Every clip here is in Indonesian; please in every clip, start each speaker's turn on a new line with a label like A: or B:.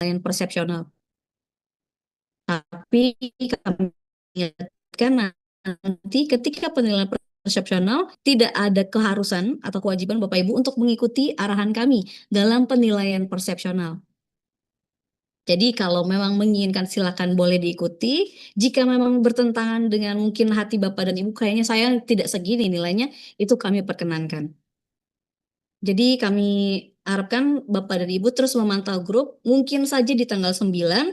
A: penilaian persepsional. Tapi kami ingatkan nanti ketika penilaian persepsional tidak ada keharusan atau kewajiban Bapak Ibu untuk mengikuti arahan kami dalam penilaian persepsional. Jadi kalau memang menginginkan silakan boleh diikuti. Jika memang bertentangan dengan mungkin hati Bapak dan Ibu, kayaknya saya tidak segini nilainya, itu kami perkenankan. Jadi kami harapkan Bapak dan Ibu terus memantau grup, mungkin saja di tanggal 9, 10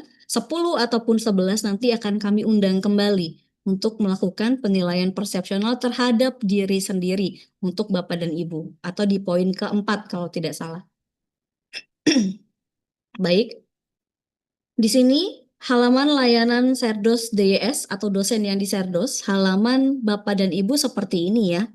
A: ataupun 11 nanti akan kami undang kembali untuk melakukan penilaian persepsional terhadap diri sendiri untuk Bapak dan Ibu, atau di poin keempat kalau tidak salah. Baik, di sini halaman layanan Serdos DYS atau dosen yang di Serdos, halaman Bapak dan Ibu seperti ini ya.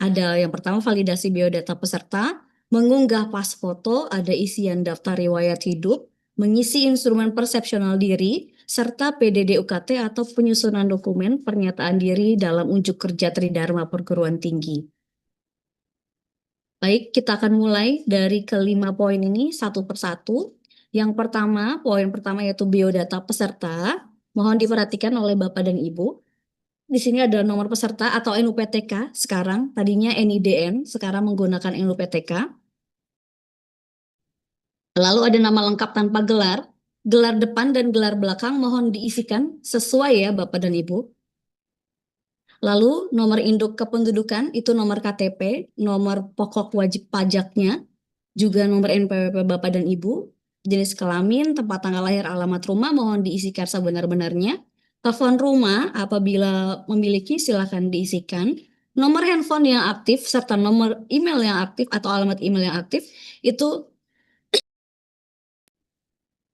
A: Ada yang pertama validasi biodata peserta, mengunggah pas foto, ada isian daftar riwayat hidup, mengisi instrumen persepsional diri, serta PDD UKT atau penyusunan dokumen pernyataan diri dalam unjuk kerja Tridharma perguruan tinggi. Baik, kita akan mulai dari kelima poin ini satu persatu. Yang pertama, poin pertama yaitu biodata peserta. Mohon diperhatikan oleh Bapak dan Ibu. Di sini ada nomor peserta atau NUPTK sekarang, tadinya NIDN, sekarang menggunakan NUPTK. Lalu ada nama lengkap tanpa gelar, gelar depan dan gelar belakang mohon diisikan sesuai ya Bapak dan Ibu. Lalu nomor induk kependudukan itu nomor KTP, nomor pokok wajib pajaknya, juga nomor NPWP Bapak dan Ibu, jenis kelamin, tempat tanggal lahir, alamat rumah mohon diisikan sebenar-benarnya. Telepon rumah apabila memiliki silakan diisikan. Nomor handphone yang aktif serta nomor email yang aktif atau alamat email yang aktif itu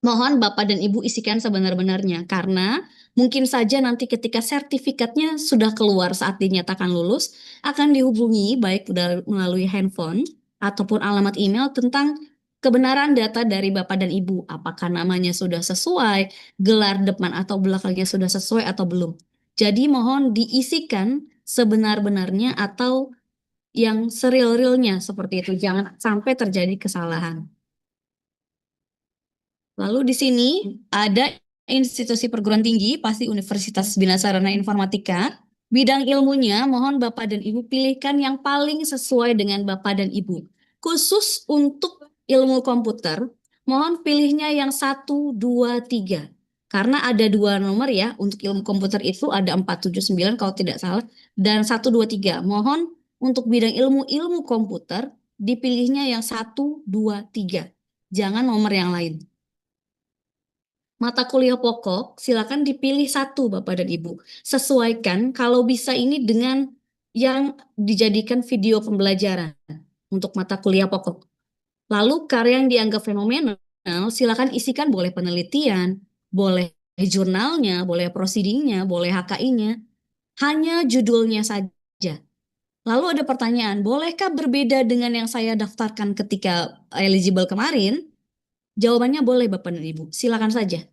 A: mohon Bapak dan Ibu isikan sebenar-benarnya karena mungkin saja nanti ketika sertifikatnya sudah keluar saat dinyatakan lulus akan dihubungi baik melalui handphone ataupun alamat email tentang kebenaran data dari Bapak dan Ibu. Apakah namanya sudah sesuai, gelar depan atau belakangnya sudah sesuai atau belum. Jadi mohon diisikan sebenar-benarnya atau yang seril-rilnya seperti itu. Jangan sampai terjadi kesalahan. Lalu di sini ada institusi perguruan tinggi, pasti Universitas Bina Sarana Informatika. Bidang ilmunya, mohon Bapak dan Ibu pilihkan yang paling sesuai dengan Bapak dan Ibu. Khusus untuk ilmu komputer, mohon pilihnya yang 1, 2, 3. Karena ada 2 nomor ya, untuk ilmu komputer itu ada 479 kalau tidak salah, dan 1, 2, 3. Mohon untuk bidang ilmu komputer, dipilihnya yang 1, 2, 3. Jangan nomor yang lain. Mata kuliah pokok, silakan dipilih satu Bapak dan Ibu. Sesuaikan kalau bisa ini dengan yang dijadikan video pembelajaran untuk mata kuliah pokok. Lalu karya yang dianggap fenomenal, silakan isikan boleh penelitian, boleh jurnalnya, boleh proceedingnya, boleh HKI-nya. Hanya judulnya saja. Lalu ada pertanyaan, bolehkah berbeda dengan yang saya daftarkan ketika eligible kemarin? Jawabannya boleh Bapak dan Ibu, silakan saja.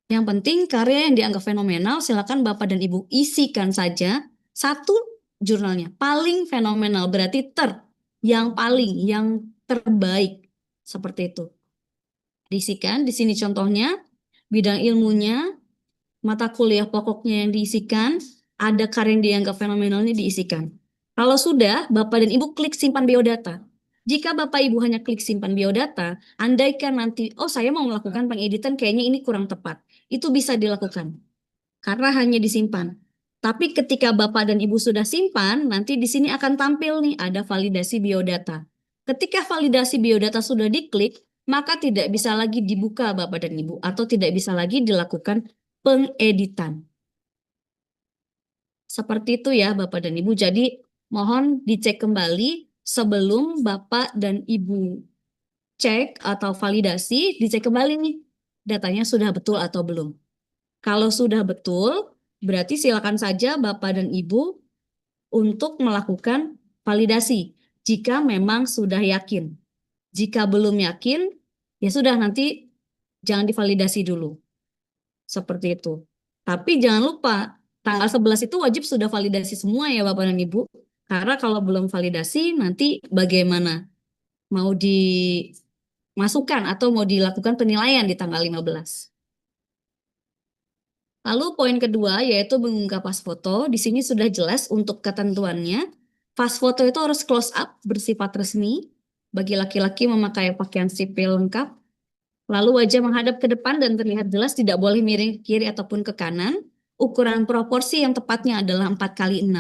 A: Yang penting karya yang dianggap fenomenal, silakan Bapak dan Ibu isikan saja satu jurnalnya. Paling fenomenal berarti yang paling, yang terbaik. Seperti itu. Diisikan, di sini contohnya, bidang ilmunya, mata kuliah pokoknya yang diisikan, ada karya yang dianggap fenomenalnya diisikan. Kalau sudah, Bapak dan Ibu klik simpan biodata. Jika Bapak Ibu hanya klik simpan biodata, andaikan nanti, oh saya mau melakukan pengeditan, kayaknya ini kurang tepat. Itu bisa dilakukan, karena hanya disimpan. Tapi ketika Bapak dan Ibu sudah simpan, nanti di sini akan tampil nih, ada validasi biodata. Ketika validasi biodata sudah diklik, maka tidak bisa lagi dibuka Bapak dan Ibu, atau tidak bisa lagi dilakukan pengeditan. Seperti itu ya Bapak dan Ibu. Jadi mohon dicek kembali sebelum Bapak dan Ibu cek atau validasi, dicek kembali nih datanya sudah betul atau belum. Kalau sudah betul, berarti silakan saja Bapak dan Ibu untuk melakukan validasi jika memang sudah yakin. Jika belum yakin, ya sudah nanti jangan divalidasi dulu. Seperti itu. Tapi jangan lupa, tanggal 11 itu wajib sudah validasi semua ya Bapak dan Ibu. Karena kalau belum validasi, nanti bagaimana? Mau masukan atau mau dilakukan penilaian di tanggal 15. Lalu poin kedua yaitu mengunggah pas foto. Di sini sudah jelas untuk ketentuannya. Pas foto itu harus close up bersifat resmi. Bagi laki-laki memakai pakaian sipil lengkap. Lalu wajah menghadap ke depan dan terlihat jelas, tidak boleh miring ke kiri ataupun ke kanan. Ukuran proporsi yang tepatnya adalah 4x6.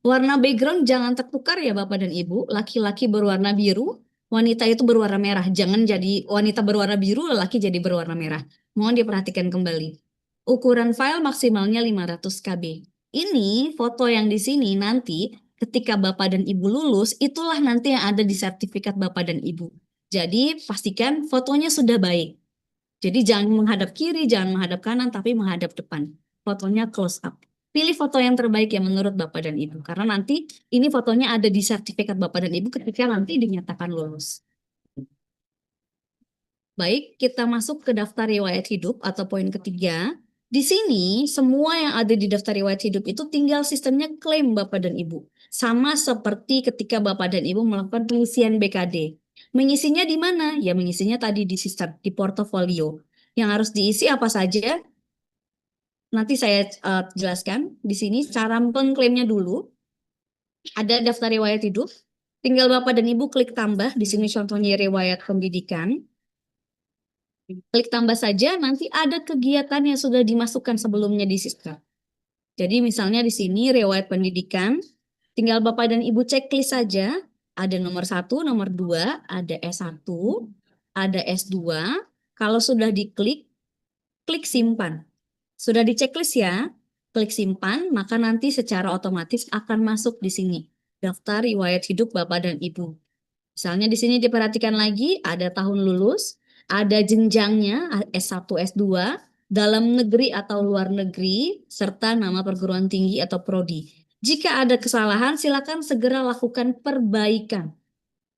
A: Warna background jangan tertukar ya Bapak dan Ibu. Laki-laki berwarna biru, wanita itu berwarna merah. Jangan jadi wanita berwarna biru, lelaki jadi berwarna merah. Mohon diperhatikan kembali. Ukuran file maksimalnya 500 KB. Ini foto yang di sini nanti ketika Bapak dan Ibu lulus, itulah nanti yang ada di sertifikat Bapak dan Ibu. Jadi pastikan fotonya sudah baik. Jadi jangan menghadap kiri, jangan menghadap kanan, tapi menghadap depan. Fotonya close up. Pilih foto yang terbaik yang menurut Bapak dan Ibu. Karena nanti ini fotonya ada di sertifikat Bapak dan Ibu ketika nanti dinyatakan lulus. Baik, kita masuk ke daftar riwayat hidup atau poin ketiga. Di sini semua yang ada di daftar riwayat hidup itu tinggal sistemnya klaim Bapak dan Ibu. Sama seperti ketika Bapak dan Ibu melakukan pengisian BKD. Mengisinya di mana? Ya mengisinya tadi di sistem, di portofolio. Yang harus diisi apa saja? Nanti saya jelaskan. Di sini cara mengklaimnya dulu. Ada daftar riwayat hidup. Tinggal Bapak dan Ibu klik tambah. Di sini contohnya riwayat pendidikan. Klik tambah saja, nanti ada kegiatan yang sudah dimasukkan sebelumnya di sistem. Jadi misalnya di sini riwayat pendidikan, tinggal Bapak dan Ibu checklist saja. Ada nomor 1, nomor 2, ada S1, ada S2. Kalau sudah diklik, klik simpan. Sudah di checklist ya, klik simpan, maka nanti secara otomatis akan masuk di sini. Daftar riwayat hidup Bapak dan Ibu. Misalnya di sini diperhatikan lagi, ada tahun lulus, ada jenjangnya S1, S2, dalam negeri atau luar negeri, serta nama perguruan tinggi atau prodi. Jika ada kesalahan, silakan segera lakukan perbaikan.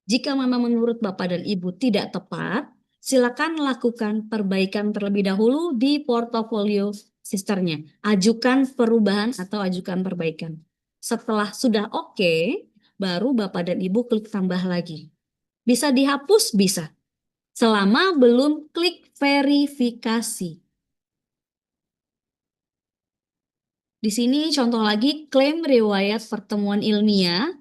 A: Jika memang menurut Bapak dan Ibu tidak tepat, silakan lakukan perbaikan terlebih dahulu di portofolio sisternya. Ajukan perubahan atau ajukan perbaikan. Setelah sudah oke, baru Bapak dan Ibu klik tambah lagi. Bisa dihapus? Bisa. Selama belum klik verifikasi. Di sini contoh lagi klaim riwayat pertemuan ilmiah.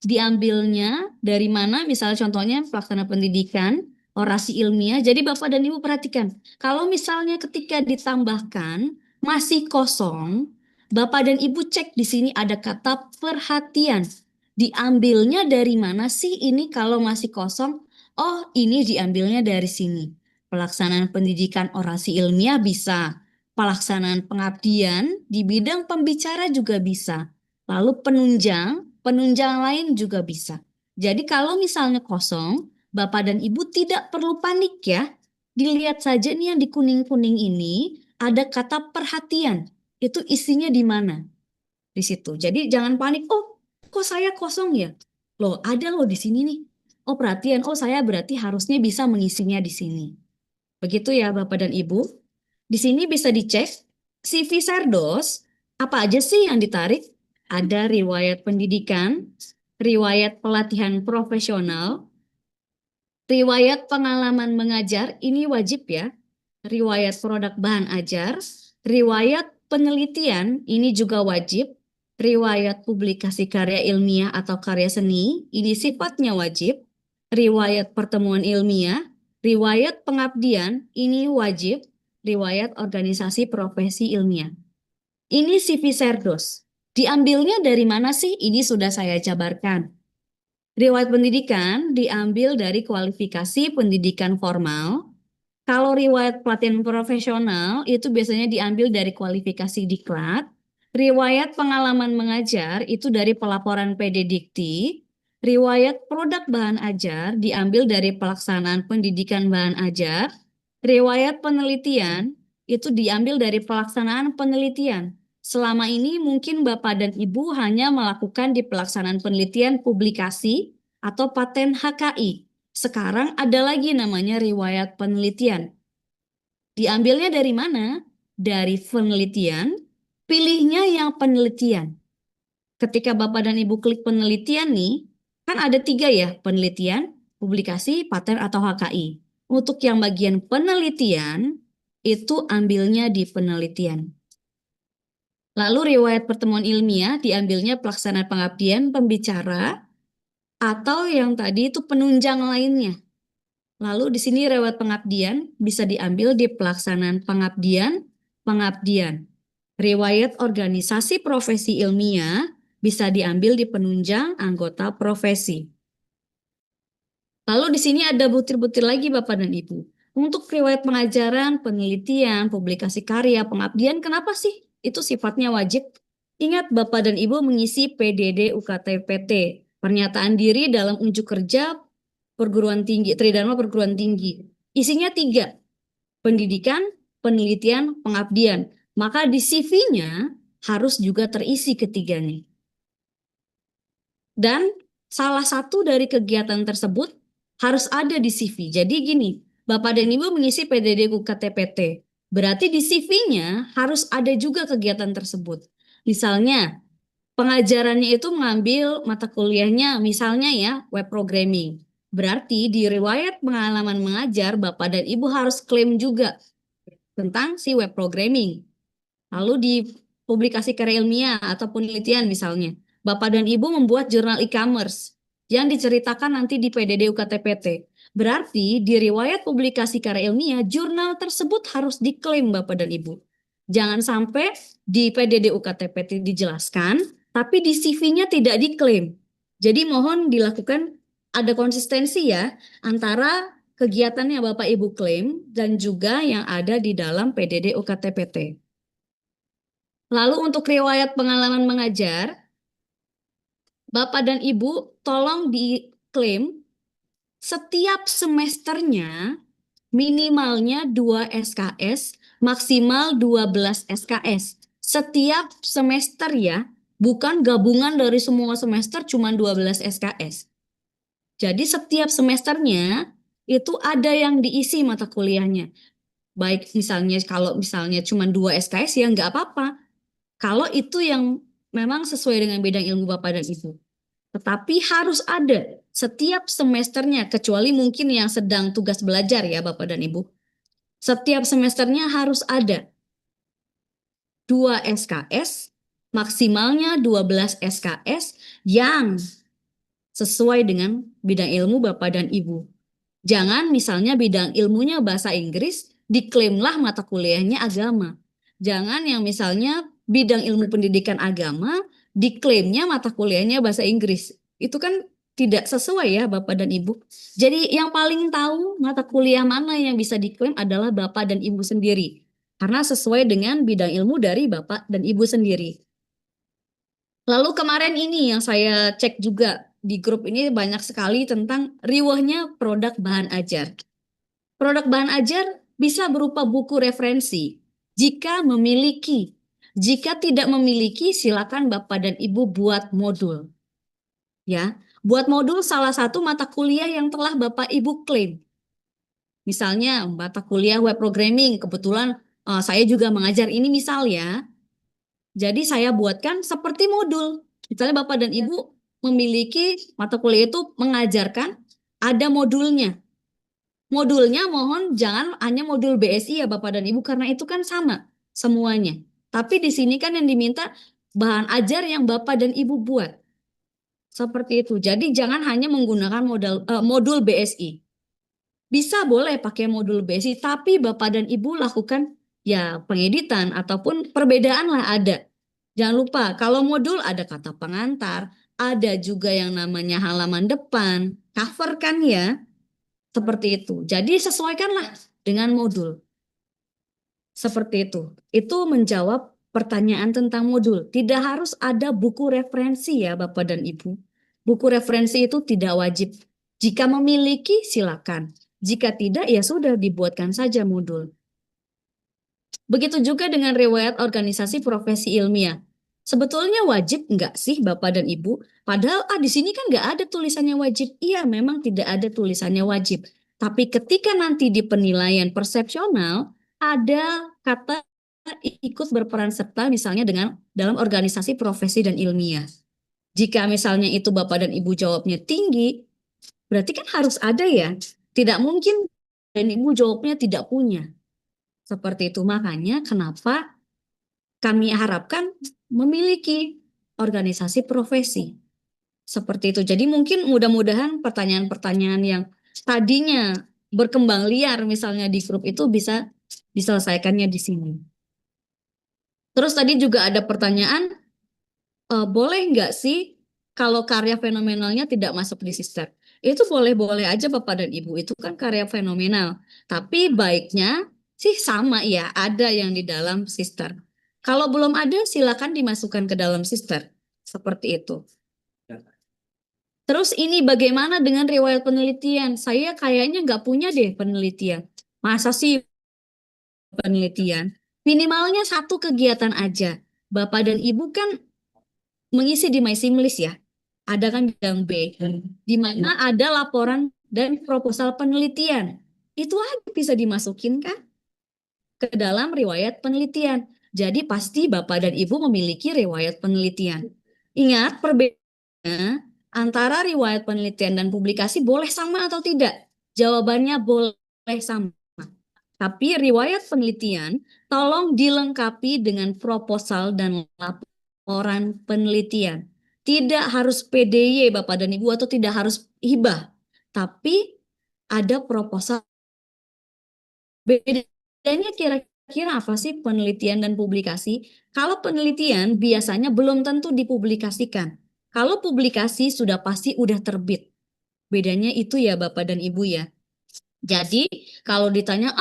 A: Diambilnya dari mana? Misalnya contohnya pelaksana pendidikan, orasi ilmiah. Jadi Bapak dan Ibu perhatikan. Kalau misalnya ketika ditambahkan masih kosong, Bapak dan Ibu cek di sini ada kata perhatian. Diambilnya dari mana sih ini kalau masih kosong? Oh, ini diambilnya dari sini. Pelaksanaan pendidikan orasi ilmiah bisa. Pelaksanaan pengabdian di bidang pembicara juga bisa. Lalu penunjang lain juga bisa. Jadi kalau misalnya kosong, Bapak dan Ibu tidak perlu panik ya. Dilihat saja nih yang di kuning-kuning ini ada kata perhatian. Itu isinya di mana? Di situ. Jadi jangan panik. Oh, kok saya kosong ya? Loh, ada loh di sini nih. Oh, perhatian. Oh, saya berarti harusnya bisa mengisinya di sini. Begitu ya Bapak dan Ibu. Di sini bisa dicek CV Sardos, apa aja sih yang ditarik? Ada riwayat pendidikan, riwayat pelatihan profesional, riwayat pengalaman mengajar, ini wajib ya. Riwayat produk bahan ajar, riwayat penelitian, ini juga wajib. Riwayat publikasi karya ilmiah atau karya seni, ini sifatnya wajib. Riwayat pertemuan ilmiah, riwayat pengabdian, ini wajib. Riwayat organisasi profesi ilmiah. Ini CV Serdos. Diambilnya dari mana sih? Ini sudah saya jabarkan. Riwayat pendidikan diambil dari kualifikasi pendidikan formal. Kalau riwayat pelatihan profesional itu biasanya diambil dari kualifikasi diklat. Riwayat pengalaman mengajar itu dari pelaporan PD Dikti. Riwayat produk bahan ajar diambil dari pelaksanaan pendidikan bahan ajar. Riwayat penelitian itu diambil dari pelaksanaan penelitian. Selama ini mungkin Bapak dan Ibu hanya melakukan di pelaksanaan penelitian publikasi atau paten HKI. Sekarang ada lagi namanya riwayat penelitian. Diambilnya dari mana? Dari penelitian, pilihnya yang penelitian. Ketika Bapak dan Ibu klik penelitian nih, kan ada 3 ya, penelitian, publikasi, paten atau HKI. Untuk yang bagian penelitian, itu ambilnya di penelitian. Lalu riwayat pertemuan ilmiah diambilnya pelaksanaan pengabdian, pembicara, atau yang tadi itu penunjang lainnya. Lalu di sini riwayat pengabdian bisa diambil di pelaksanaan pengabdian, pengabdian. Riwayat organisasi profesi ilmiah bisa diambil di penunjang anggota profesi. Lalu di sini ada butir-butir lagi Bapak dan Ibu. Untuk riwayat pengajaran, penelitian, publikasi karya, pengabdian, kenapa sih itu sifatnya wajib? Ingat Bapak dan Ibu mengisi PDD UKT-PT, pernyataan diri dalam unjuk kerja perguruan tinggi, Tridharma perguruan tinggi. Isinya 3, pendidikan, penelitian, pengabdian. Maka di CV-nya harus juga terisi ketiganya. Dan salah satu dari kegiatan tersebut harus ada di CV. Jadi gini, Bapak dan Ibu mengisi PDD UKT-PT. Berarti di CV-nya harus ada juga kegiatan tersebut. Misalnya, pengajarannya itu mengambil mata kuliahnya, misalnya ya, web programming. Berarti di riwayat pengalaman mengajar, Bapak dan Ibu harus klaim juga tentang si web programming. Lalu di publikasi karya ilmiah atau penelitian misalnya, Bapak dan Ibu membuat jurnal e-commerce yang diceritakan nanti di PDD UKT-PT. Berarti di riwayat publikasi karya ilmiah, jurnal tersebut harus diklaim Bapak dan Ibu. Jangan sampai di PDD UKT-PT dijelaskan, tapi di CV-nya tidak diklaim. Jadi mohon dilakukan ada konsistensi ya antara kegiatan yang Bapak Ibu klaim dan juga yang ada di dalam PDD UKT-PT. Lalu untuk riwayat pengalaman mengajar, Bapak dan Ibu tolong diklaim setiap semesternya minimalnya 2 SKS, maksimal 12 SKS. Setiap semester ya, bukan gabungan dari semua semester cuma 12 SKS. Jadi setiap semesternya itu ada yang diisi mata kuliahnya. Baik misalnya kalau misalnya cuma 2 SKS ya nggak apa-apa. Kalau itu yang memang sesuai dengan bidang ilmu Bapak dan Ibu. Tetapi harus ada setiap semesternya, kecuali mungkin yang sedang tugas belajar ya Bapak dan Ibu. Setiap semesternya harus ada 2 SKS, maksimalnya 12 SKS yang sesuai dengan bidang ilmu Bapak dan Ibu. Jangan misalnya bidang ilmunya bahasa Inggris, diklaimlah mata kuliahnya agama. Jangan yang misalnya bidang ilmu pendidikan agama, diklaimnya mata kuliahnya bahasa Inggris. Itu kan tidak sesuai ya Bapak dan Ibu. Jadi yang paling tahu mata kuliah mana yang bisa diklaim adalah Bapak dan Ibu sendiri. Karena sesuai dengan bidang ilmu dari Bapak dan Ibu sendiri. Lalu kemarin ini yang saya cek juga di grup ini banyak sekali tentang riwahnya produk bahan ajar. Produk bahan ajar bisa berupa buku referensi jika memiliki. Jika tidak memiliki, silakan Bapak dan Ibu buat modul. Ya, buat modul salah satu mata kuliah yang telah Bapak Ibu klaim. Misalnya mata kuliah web programming, kebetulan saya juga mengajar ini misal ya. Jadi saya buatkan seperti modul. Misalnya Bapak dan Ibu memiliki mata kuliah itu mengajarkan ada modulnya. Modulnya mohon jangan hanya modul BSI ya Bapak dan Ibu karena itu kan sama semuanya. Tapi di sini kan yang diminta bahan ajar yang Bapak dan Ibu buat. Seperti itu. Jadi jangan hanya menggunakan modul BSI. Bisa boleh pakai modul BSI tapi Bapak dan Ibu lakukan ya pengeditan ataupun perbedaan lah ada. Jangan lupa kalau modul ada kata pengantar, ada juga yang namanya halaman depan, cover kan ya. Seperti itu. Jadi sesuaikanlah dengan modul. Seperti itu. Itu menjawab pertanyaan tentang modul. Tidak harus ada buku referensi ya Bapak dan Ibu. Buku referensi itu tidak wajib. Jika memiliki silakan. Jika tidak ya sudah dibuatkan saja modul. Begitu juga dengan riwayat organisasi profesi ilmiah. Sebetulnya wajib enggak sih Bapak dan Ibu? Padahal di sini kan enggak ada tulisannya wajib. Iya memang tidak ada tulisannya wajib. Tapi ketika nanti di penilaian persepsional ada kata ikut berperan serta misalnya dengan dalam organisasi profesi dan ilmiah. Jika misalnya itu Bapak dan Ibu jawabnya tinggi, berarti kan harus ada ya. Tidak mungkin dan Ibu jawabnya tidak punya. Seperti itu. Makanya kenapa kami harapkan memiliki organisasi profesi. Seperti itu. Jadi mungkin mudah-mudahan pertanyaan-pertanyaan yang tadinya berkembang liar misalnya di grup itu bisa diselesaikannya di sini. Terus tadi juga ada pertanyaan, boleh nggak sih kalau karya fenomenalnya tidak masuk di sister? Itu boleh-boleh aja Bapak dan Ibu, itu kan karya fenomenal. Tapi baiknya sih sama ya, ada yang di dalam sister. Kalau belum ada, silakan dimasukkan ke dalam sister. Seperti itu. Terus ini bagaimana dengan riwayat penelitian? Saya kayaknya nggak punya deh penelitian. Masa sih penelitian? Minimalnya satu kegiatan aja. Bapak dan Ibu kan mengisi di MySimlis ya. Ada kan bidang B, di mana ada laporan dan proposal penelitian. Itu aja bisa dimasukin kan ke dalam riwayat penelitian. Jadi pasti Bapak dan Ibu memiliki riwayat penelitian. Ingat perbedaannya antara riwayat penelitian dan publikasi boleh sama atau tidak? Jawabannya boleh sama. Tapi riwayat penelitian tolong dilengkapi dengan proposal dan laporan penelitian. Tidak harus PDY Bapak dan Ibu atau tidak harus hibah. Tapi ada proposal. Bedanya kira-kira apa sih penelitian dan publikasi? Kalau penelitian biasanya belum tentu dipublikasikan. Kalau publikasi sudah pasti udah terbit. Bedanya itu ya Bapak dan Ibu ya. Jadi kalau ditanya,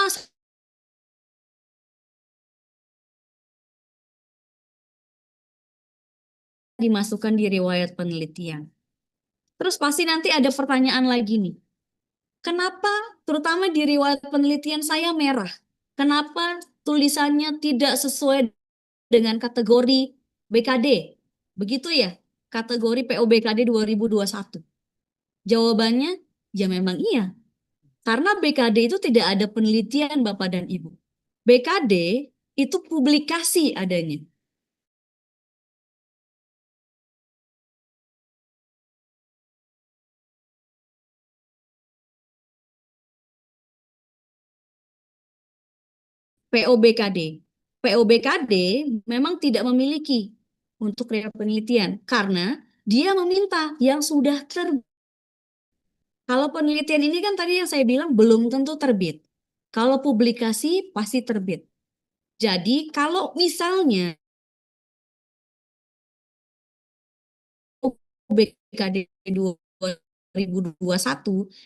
A: dimasukkan di riwayat penelitian. Terus pasti nanti ada pertanyaan lagi nih. Kenapa terutama di riwayat penelitian saya merah? Kenapa tulisannya tidak sesuai dengan kategori BKD? Begitu ya, kategori POBKD 2021. Jawabannya, ya memang iya. Karena BKD itu tidak ada penelitian Bapak dan Ibu. BKD itu publikasi adanya. POBKD. POBKD memang tidak memiliki untuk riwayat penelitian karena dia meminta yang sudah terbit. Kalau penelitian ini kan tadi yang saya bilang belum tentu terbit. Kalau publikasi pasti terbit. Jadi kalau misalnya BKD 2021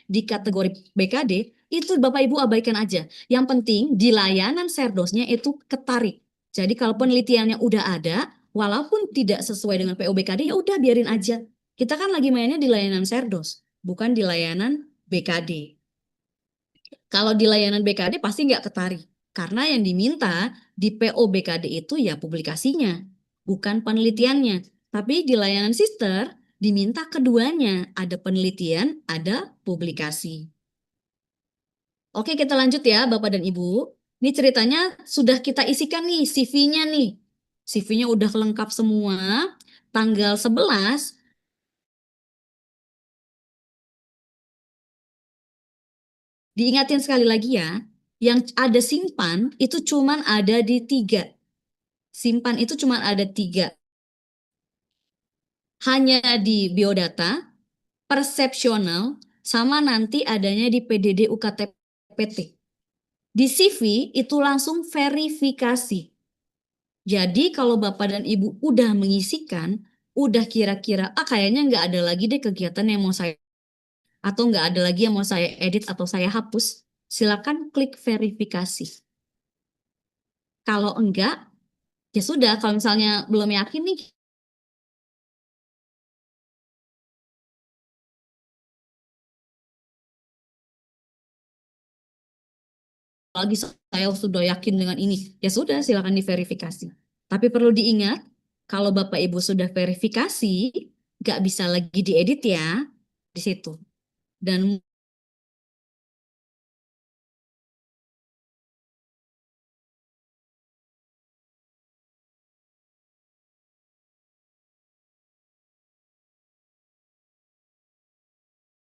A: di kategori BKD, itu Bapak Ibu abaikan aja. Yang penting di layanan Serdosnya itu ketarik. Jadi kalau penelitiannya udah ada, walaupun tidak sesuai dengan POBKD, ya udah biarin aja. Kita kan lagi mainnya di layanan Serdos, bukan di layanan BKD. Kalau di layanan BKD pasti nggak ketarik. Karena yang diminta di POBKD itu ya publikasinya, bukan penelitiannya. Tapi di layanan sister diminta keduanya, ada penelitian, ada publikasi. Oke, kita lanjut ya Bapak dan Ibu. Ini ceritanya sudah kita isikan nih CV-nya nih. CV-nya udah lengkap semua. Tanggal 11, diingatin sekali lagi ya, yang ada simpan itu cuman ada di 3. Simpan itu cuma ada 3. Hanya di biodata, persepsional, sama nanti adanya di PDD UKT-PT. Di CV itu langsung verifikasi. Jadi kalau Bapak dan Ibu udah mengisikan, udah kira-kira, kayaknya nggak ada lagi deh kegiatan yang mau saya, atau nggak ada lagi yang mau saya edit atau saya hapus, silakan klik verifikasi. Kalau enggak, ya sudah, kalau misalnya belum yakin nih, lagi saya sudah yakin dengan ini, ya sudah silakan diverifikasi. Tapi perlu diingat, kalau Bapak Ibu sudah verifikasi, nggak bisa lagi diedit ya di situ. Dan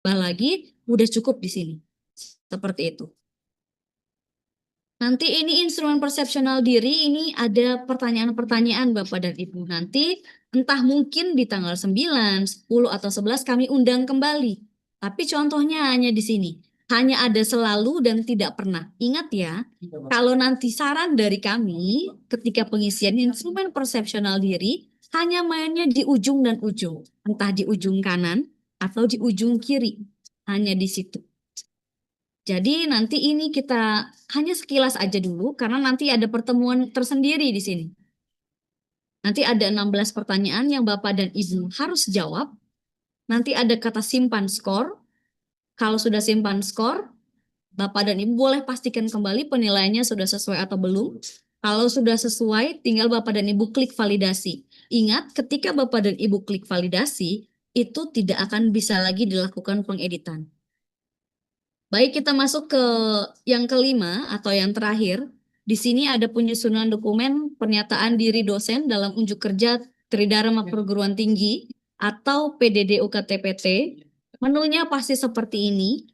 A: lagi udah cukup di sini. Seperti itu. Nanti ini instrumen persepsional diri, ini ada pertanyaan-pertanyaan Bapak dan Ibu. Nanti entah mungkin di tanggal 9, 10, atau 11 kami undang kembali. Tapi contohnya hanya di sini. Hanya ada selalu dan tidak pernah. Ingat ya, kalau nanti saran dari kami ketika pengisian instrumen persepsional diri, hanya mainnya di ujung dan ujung. Entah di ujung kanan atau di ujung kiri. Hanya di situ. Jadi nanti ini kita hanya sekilas aja dulu karena nanti ada pertemuan tersendiri di sini. Nanti ada 16 pertanyaan yang Bapak dan Ibu harus jawab. Nanti ada kata simpan skor. Kalau sudah simpan skor, Bapak dan Ibu boleh pastikan kembali penilaiannya sudah sesuai atau belum. Kalau sudah sesuai, tinggal Bapak dan Ibu klik validasi. Ingat, ketika Bapak dan Ibu klik validasi, itu tidak akan bisa lagi dilakukan pengeditan. Baik, kita masuk ke yang kelima atau yang terakhir. Di sini ada penyusunan dokumen pernyataan diri dosen dalam unjuk kerja Tridharma Perguruan Tinggi atau PDD UKTPT. Menunya pasti seperti ini.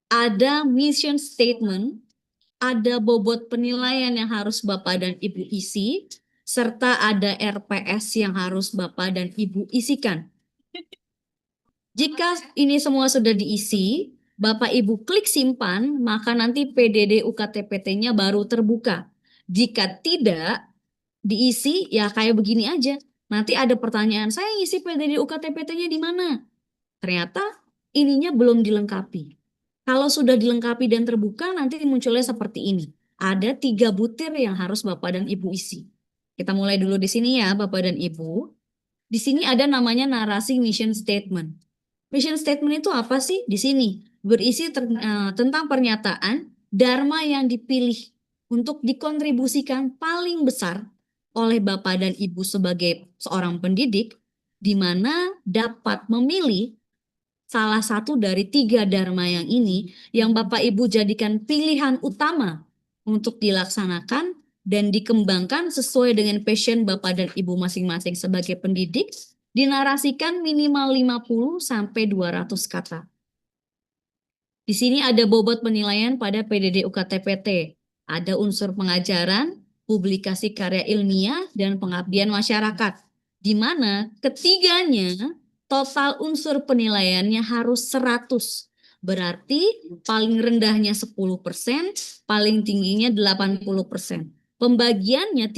A: Ada mission statement, ada bobot penilaian yang harus Bapak dan Ibu isi, serta ada RPS yang harus Bapak dan Ibu isikan. Jika ini semua sudah diisi, Bapak Ibu klik simpan, maka nanti PDD UKTPT-nya baru terbuka. Jika tidak diisi, ya kayak begini aja. Nanti ada pertanyaan, saya isi PDD UKTPT-nya di mana? Ternyata ininya belum dilengkapi. Kalau sudah dilengkapi dan terbuka, nanti munculnya seperti ini. Ada 3 butir yang harus Bapak dan Ibu isi. Kita mulai dulu di sini ya, Bapak dan Ibu. Di sini ada namanya narasi mission statement. Mission statement itu apa sih? Di sini berisi tentang pernyataan dharma yang dipilih untuk dikontribusikan paling besar oleh Bapak dan Ibu sebagai seorang pendidik, di mana dapat memilih salah satu dari 3 dharma yang ini yang Bapak Ibu jadikan pilihan utama untuk dilaksanakan dan dikembangkan sesuai dengan passion Bapak dan Ibu masing-masing sebagai pendidik, dinarasikan minimal 50 sampai 200 kata. Di sini ada bobot penilaian pada PDD UKTPT. Ada unsur pengajaran, publikasi karya ilmiah, dan pengabdian masyarakat. Di mana ketiganya total unsur penilaiannya harus 100. Berarti paling rendahnya 10%, paling tingginya 80%. Pembagiannya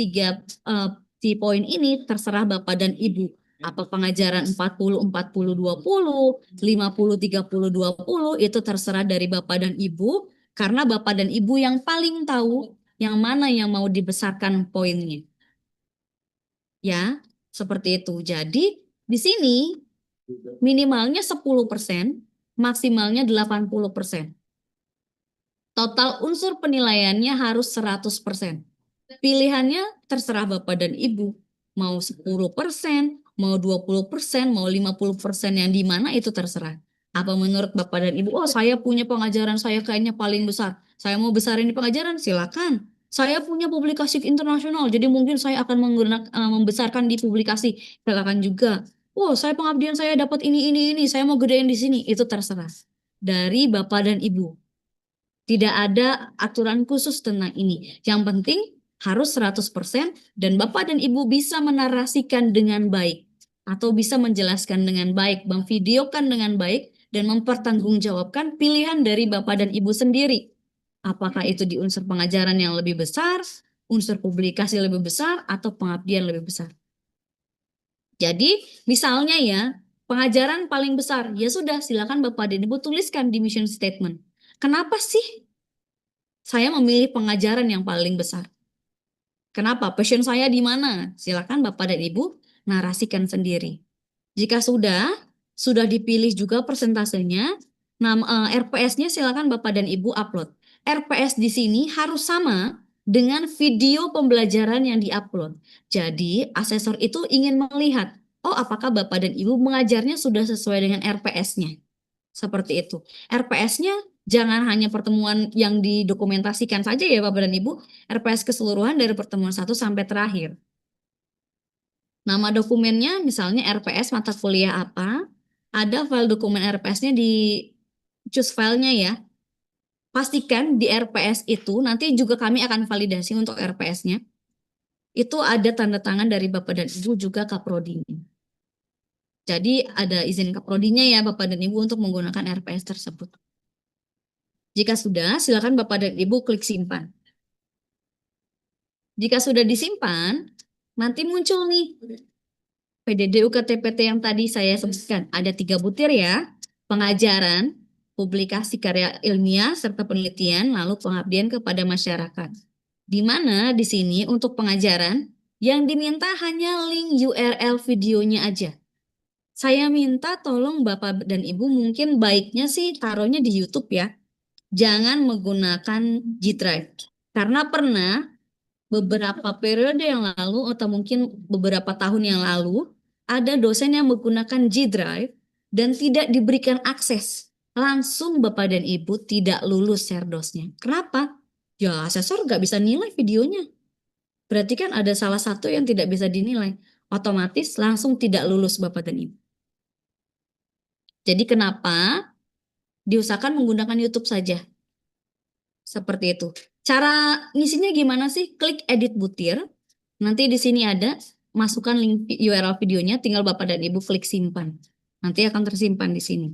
A: di poin ini terserah Bapak dan Ibu. Apa pengajaran 40-40-20, 50-30-20, itu terserah dari Bapak dan Ibu. Karena Bapak dan Ibu yang paling tahu yang mana yang mau dibesarkan poinnya. Ya, seperti itu. Jadi di sini minimalnya 10%, maksimalnya 80%. Total unsur penilaiannya harus 100%. Pilihannya terserah Bapak dan Ibu. Mau 10%, mau 20%, mau 50% yang di mana itu terserah. Apa menurut Bapak dan Ibu? Oh, saya punya pengajaran saya kayaknya paling besar. Saya mau besarin di pengajaran, silakan. Saya punya publikasi internasional, jadi mungkin saya akan membesarkan di publikasi. Silakan juga. Oh, saya pengabdian saya dapat ini. Saya mau gedein di sini. Itu terserah. Dari Bapak dan Ibu. Tidak ada aturan khusus tentang ini. Yang penting harus 100% dan Bapak dan Ibu bisa menarasikan dengan baik atau bisa menjelaskan dengan baik, memvideokan dengan baik dan mempertanggungjawabkan pilihan dari Bapak dan Ibu sendiri. Apakah itu di unsur pengajaran yang lebih besar, unsur publikasi lebih besar, atau pengabdian lebih besar. Jadi misalnya ya, pengajaran paling besar, ya sudah silakan Bapak dan Ibu tuliskan di mission statement. Kenapa sih saya memilih pengajaran yang paling besar? Kenapa? Passion saya di mana? Silakan Bapak dan Ibu narasikan sendiri. Jika sudah dipilih juga persentasenya, RPS-nya silakan Bapak dan Ibu upload. RPS di sini harus sama dengan video pembelajaran yang diupload. Jadi, asesor itu ingin melihat, oh apakah Bapak dan Ibu mengajarnya sudah sesuai dengan RPS-nya. Seperti itu. RPS-nya jangan hanya pertemuan yang didokumentasikan saja ya Bapak dan Ibu, RPS keseluruhan dari pertemuan 1 sampai terakhir. Nama dokumennya misalnya RPS mata kuliah apa, ada file dokumen RPS-nya di choose filenya ya. pastikan di RPS itu nanti juga kami akan validasi untuk RPS-nya. Itu ada tanda tangan dari Bapak dan Ibu juga kaprodinya. Jadi ada izin kaprodinya ya Bapak dan Ibu untuk menggunakan RPS tersebut. Jika sudah, silakan Bapak dan Ibu klik simpan. Jika sudah disimpan, nanti muncul nih PDD UKT-PT yang tadi saya sebutkan. Ada 3 butir ya, pengajaran, publikasi karya ilmiah, serta penelitian, lalu pengabdian kepada masyarakat. Di mana di sini untuk pengajaran, yang diminta hanya link URL videonya aja. Saya minta tolong Bapak dan Ibu mungkin baiknya sih taruhnya di YouTube ya. Jangan menggunakan G Drive. Karena pernah beberapa periode yang lalu atau mungkin beberapa tahun yang lalu ada dosen yang menggunakan G Drive dan tidak diberikan akses. Langsung Bapak dan Ibu tidak lulus serdosnya. Kenapa? Ya asesor nggak bisa nilai videonya. Berarti kan ada salah satu yang tidak bisa dinilai. Otomatis langsung tidak lulus Bapak dan Ibu. Jadi kenapa diusahakan menggunakan YouTube saja? Seperti itu. Cara ngisinya gimana sih? Klik edit butir. Nanti di sini ada masukkan link URL videonya, tinggal Bapak dan Ibu klik simpan. Nanti akan tersimpan di sini.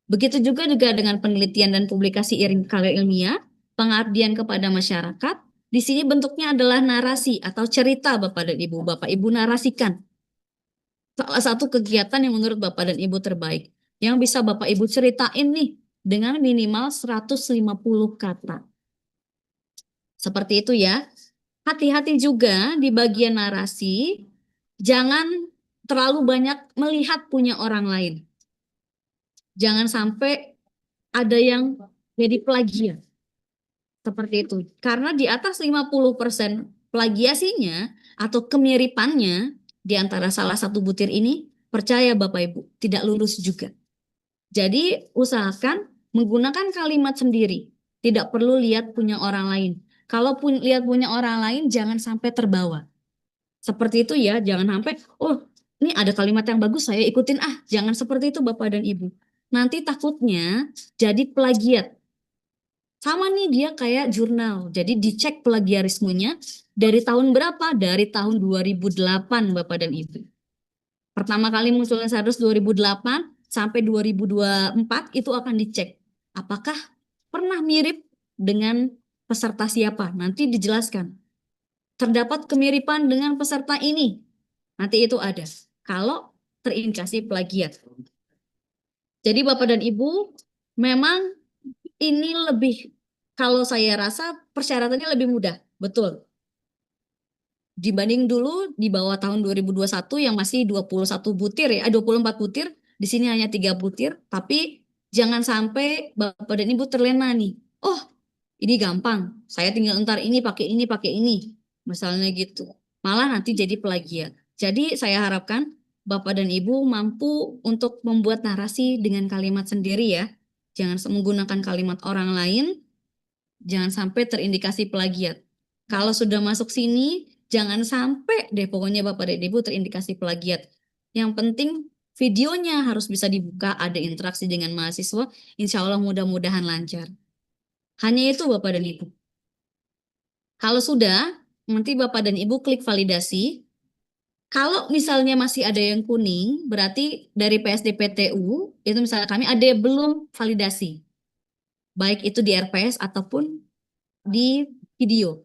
A: Begitu juga dengan penelitian dan publikasi karya ilmiah, pengabdian kepada masyarakat. Di sini bentuknya adalah narasi atau cerita Bapak dan Ibu. Bapak Ibu narasikan salah satu kegiatan yang menurut Bapak dan Ibu terbaik. Yang bisa Bapak Ibu ceritain nih dengan minimal 150 kata. Seperti itu ya. Hati-hati juga di bagian narasi, jangan terlalu banyak melihat punya orang lain. Jangan sampai ada yang jadi plagiat. Seperti itu. Karena di atas 50% plagiasinya atau kemiripannya di antara salah satu butir ini, percaya Bapak Ibu, tidak lulus juga. Jadi usahakan menggunakan kalimat sendiri. Tidak perlu lihat punya orang lain. Kalau lihat punya orang lain, jangan sampai terbawa. Seperti itu ya, jangan sampai, oh ini ada kalimat yang bagus, saya ikutin ah. Jangan seperti itu Bapak dan Ibu. Nanti takutnya jadi plagiat. Sama nih dia kayak jurnal. Jadi dicek plagiarismenya dari tahun berapa? Dari tahun 2008 Bapak dan Ibu. Pertama kali munculnya Sardos 2008 sampai 2024 itu akan dicek. Apakah pernah mirip dengan peserta siapa? Nanti dijelaskan. Terdapat kemiripan dengan peserta ini. Nanti itu ada. Kalau terindikasi plagiat. Jadi Bapak dan Ibu, memang ini lebih, kalau saya rasa persyaratannya lebih mudah. Betul. Dibanding dulu di bawah tahun 2021 yang masih 21 butir ya, 24 butir, di sini hanya 3 butir, tapi jangan sampai Bapak dan Ibu terlena nih. Oh, ini gampang. Saya tinggal entar ini pakai ini pakai ini. Misalnya gitu. Malah nanti jadi plagiat. Jadi saya harapkan Bapak dan Ibu mampu untuk membuat narasi dengan kalimat sendiri ya. Jangan menggunakan kalimat orang lain, jangan sampai terindikasi plagiat. Kalau sudah masuk sini, jangan sampai deh pokoknya Bapak dan Ibu terindikasi plagiat. Yang penting videonya harus bisa dibuka, ada interaksi dengan mahasiswa, insya Allah mudah-mudahan lancar. Hanya itu Bapak dan Ibu. Kalau sudah, nanti Bapak dan Ibu klik validasi. Kalau misalnya masih ada yang kuning, berarti dari PSDPTU, itu misalnya kami ada yang belum validasi. Baik itu di RPS ataupun di video.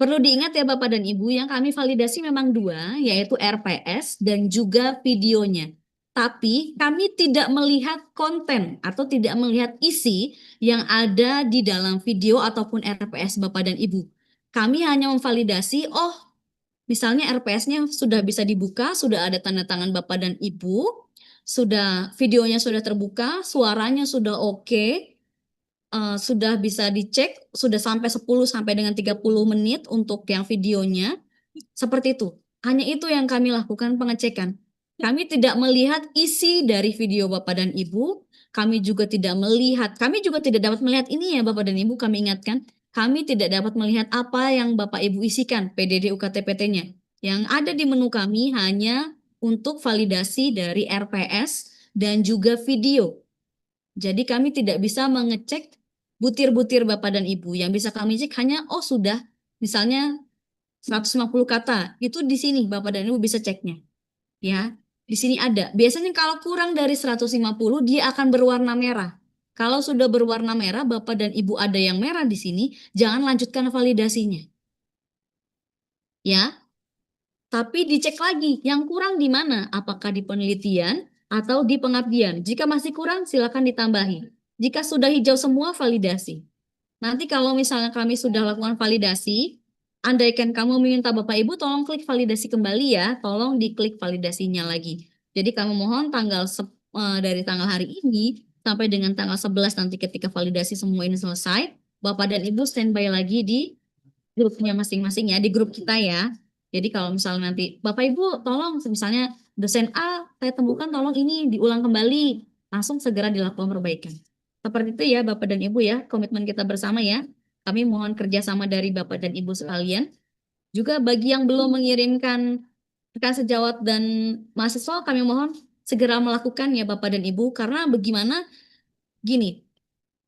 A: Perlu diingat ya Bapak dan Ibu, yang kami validasi memang 2, yaitu RPS dan juga videonya. Tapi kami tidak melihat konten atau tidak melihat isi yang ada di dalam video ataupun RPS Bapak dan Ibu. Kami hanya memvalidasi, oh misalnya RPS-nya sudah bisa dibuka, sudah ada tanda tangan Bapak dan Ibu, sudah videonya sudah terbuka, suaranya sudah oke, sudah bisa dicek, sudah sampai 10 sampai dengan 30 menit untuk yang videonya. Seperti itu. Hanya itu yang kami lakukan pengecekan. Kami tidak melihat isi dari video Bapak dan Ibu. Kami juga tidak dapat melihat ini ya Bapak dan Ibu, kami ingatkan. Kami tidak dapat melihat apa yang Bapak Ibu isikan PDD UKT-PT-nya. Yang ada di menu kami hanya untuk validasi dari RPS dan juga video. Jadi kami tidak bisa mengecek butir-butir Bapak dan Ibu. Yang bisa kami cek hanya, oh sudah, misalnya 150 kata. Itu di sini Bapak dan Ibu bisa ceknya. Ya, di sini ada. Biasanya kalau kurang dari 150, dia akan berwarna merah. Kalau sudah berwarna merah, Bapak dan Ibu ada yang merah di sini, jangan lanjutkan validasinya. Ya, tapi dicek lagi, yang kurang di mana? Apakah di penelitian atau di pengabdian? Jika masih kurang, silakan ditambahi. Jika sudah hijau semua, validasi. Nanti kalau misalnya kami sudah lakukan validasi, andaikan kamu meminta Bapak Ibu, tolong klik validasi kembali ya. Tolong diklik validasinya lagi. Jadi kami mohon dari tanggal hari ini sampai dengan tanggal 11 nanti ketika validasi semua ini selesai, Bapak dan Ibu standby lagi di grupnya masing-masing ya, di grup kita ya. Jadi kalau misalnya nanti Bapak Ibu tolong misalnya dosen A saya temukan tolong ini diulang kembali, langsung segera dilakukan perbaikan. Seperti itu ya Bapak dan Ibu ya, komitmen kita bersama ya. Kami mohon kerjasama dari Bapak dan Ibu sekalian. Juga bagi yang belum mengirimkan rekan sejawat dan mahasiswa, kami mohon segera melakukan ya Bapak dan Ibu. Karena bagaimana gini,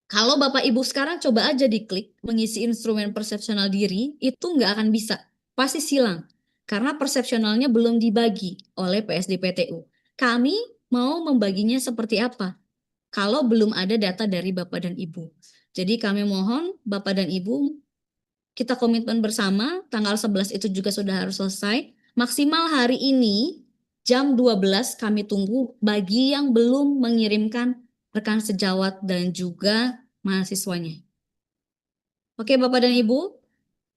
A: kalau Bapak Ibu sekarang coba aja diklik mengisi instrumen persepsional diri, itu nggak akan bisa. Pasti silang. Karena persepsionalnya belum dibagi oleh PSDPTU. Kami mau membaginya seperti apa? Kalau belum ada data dari Bapak dan Ibu. Jadi kami mohon Bapak dan Ibu, kita komitmen bersama, tanggal 11 itu juga sudah harus selesai. Maksimal hari ini, jam 12 kami tunggu bagi yang belum mengirimkan rekan sejawat dan juga mahasiswanya. Oke Bapak dan Ibu,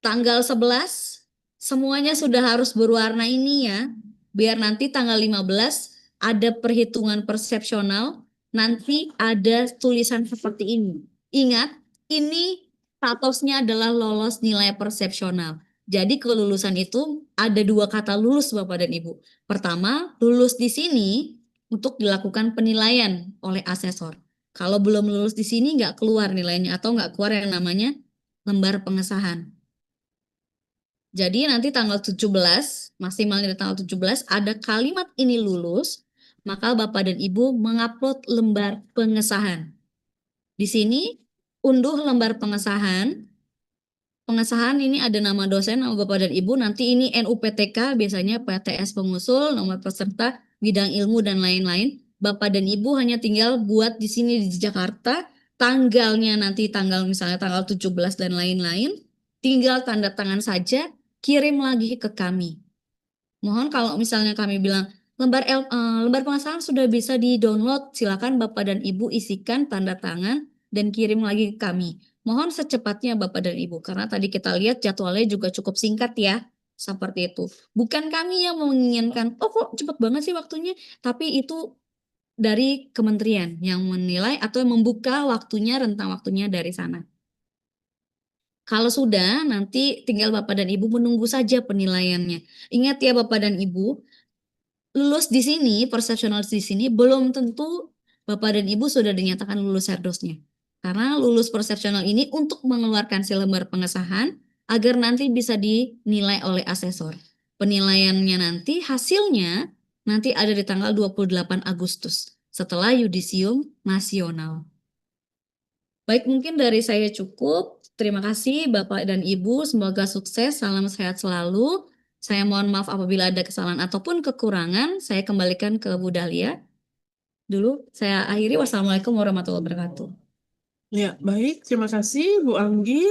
A: tanggal 11 semuanya sudah harus berwarna ini ya. Biar nanti tanggal 15 ada perhitungan persepsional, nanti ada tulisan seperti ini. Ingat, ini statusnya adalah lolos nilai persepsional. Jadi kelulusan itu ada dua kata lulus Bapak dan Ibu. Pertama, lulus di sini untuk dilakukan penilaian oleh asesor. Kalau belum lulus di sini nggak keluar nilainya atau nggak keluar yang namanya lembar pengesahan. Jadi nanti tanggal 17, maksimalnya di tanggal 17, ada kalimat ini lulus, maka Bapak dan Ibu mengupload lembar pengesahan. Di sini unduh lembar pengesahan. Pengesahan ini ada nama dosen, nama Bapak dan Ibu, nanti ini NUPTK, biasanya PTS pengusul, nomor peserta, bidang ilmu, dan lain-lain. Bapak dan Ibu hanya tinggal buat di sini di Jakarta, tanggalnya nanti tanggal misalnya tanggal 17 dan lain-lain, tinggal tanda tangan saja, kirim lagi ke kami. Mohon kalau misalnya kami bilang lembar pengesahan sudah bisa di-download, silakan Bapak dan Ibu isikan tanda tangan dan kirim lagi ke kami. Mohon secepatnya Bapak dan Ibu, karena tadi kita lihat jadwalnya juga cukup singkat ya, seperti itu. Bukan kami yang menginginkan, oh kok cepat banget sih waktunya, tapi itu dari kementerian yang menilai atau yang membuka waktunya, rentang waktunya dari sana. Kalau sudah, nanti tinggal Bapak dan Ibu menunggu saja penilaiannya. Ingat ya Bapak dan Ibu, lulus di sini, persepsional di sini belum tentu Bapak dan Ibu sudah dinyatakan lulus serdosnya. Karena lulus persepsional ini untuk mengeluarkan si lembar pengesahan agar nanti bisa dinilai oleh asesor. Penilaiannya nanti hasilnya nanti ada di tanggal 28 Agustus setelah yudisium nasional. Baik, mungkin dari saya cukup. Terima kasih Bapak dan Ibu. Semoga sukses. Salam sehat selalu. Saya mohon maaf apabila ada kesalahan ataupun kekurangan. Saya kembalikan ke Bu Dahlia. Dulu saya akhiri. Wassalamualaikum warahmatullahi wabarakatuh.
B: Ya, baik. Terima kasih Bu Anggi.